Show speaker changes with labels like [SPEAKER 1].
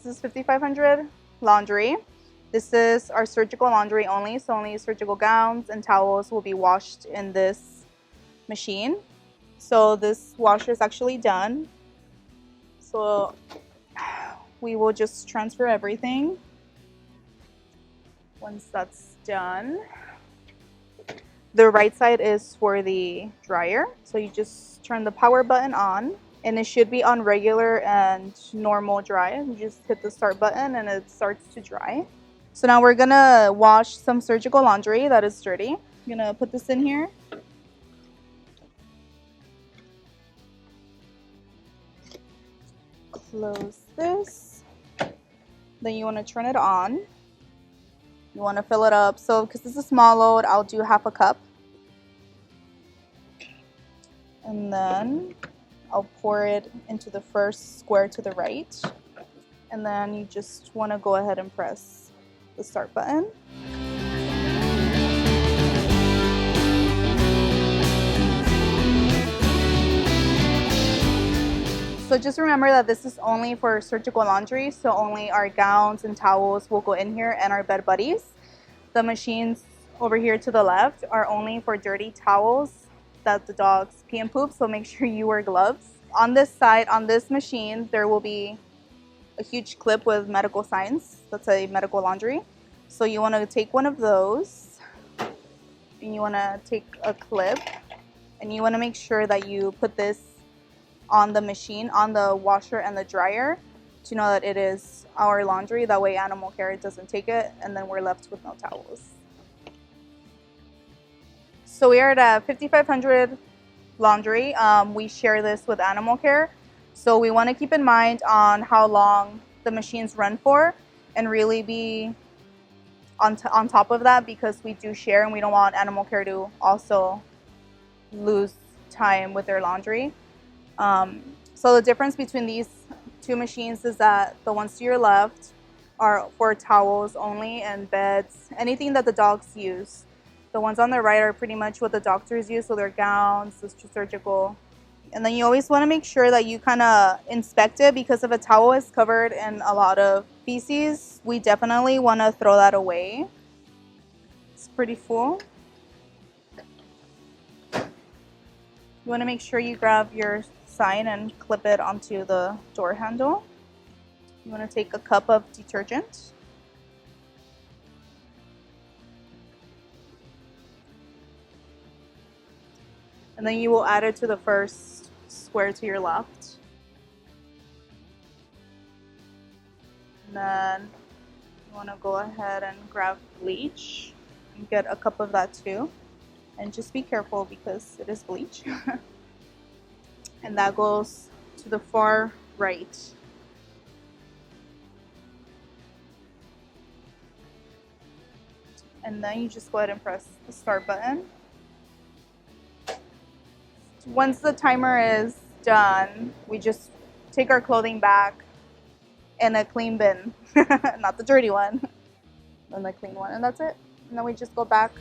[SPEAKER 1] this is 5500 laundry. This is our surgical laundry only, so only surgical gowns and towels will be washed in this machine. So this washer is actually done. So we will just transfer everything. Once that's done, the right side is for the dryer. So you just turn the power button on, and it should be on regular and normal dry. You just hit the start button and it starts to dry. So now we're gonna wash some surgical laundry that is dirty. I'm gonna put this in here. Close this. Then you want to turn it on. You want to fill it up. So because this is a small load, I'll do half a cup. And then I'll pour it into the first square to the right. And then you just want to go ahead and press the start button. So just remember that this is only for surgical laundry, so only our gowns and towels will go in here and our bed buddies. The machines over here to the left are only for dirty towels that the dogs pee and poop, so make sure you wear gloves. On this side, on this machine, there will be a huge clip with medical signs. That's a medical laundry. So you want to take one of those, and you want to take a clip, and you want to make sure that you put this on the machine, on the washer and the dryer, to know that it is our laundry. That way animal care doesn't take it, and then we're left with no towels. So we are at 5500 laundry. We share this with animal care, so we want to keep in mind on how long the machines run for and really be on top of that, because we do share and we don't want animal care to also lose time with their laundry. So the difference between these two machines is that the ones to your left are for towels only and beds, anything that the dogs use. The ones on the right are pretty much what the doctors use, so they're gowns, surgical. And then you always want to make sure that you kind of inspect it, because if a towel is covered in a lot of feces, we definitely want to throw that away. It's pretty full. You want to make sure you grab your sign and clip it onto the door handle. You want to take a cup of detergent. And then you will add it to the first square to your left. And then you want to go ahead and grab bleach and get a cup of that too. And just be careful because it is bleach. And that goes to the far right. And then you just go ahead and press the start button. Once the timer is done, we just take our clothing back in a clean bin. Not the dirty one, and the clean one, and that's it. And then we just go back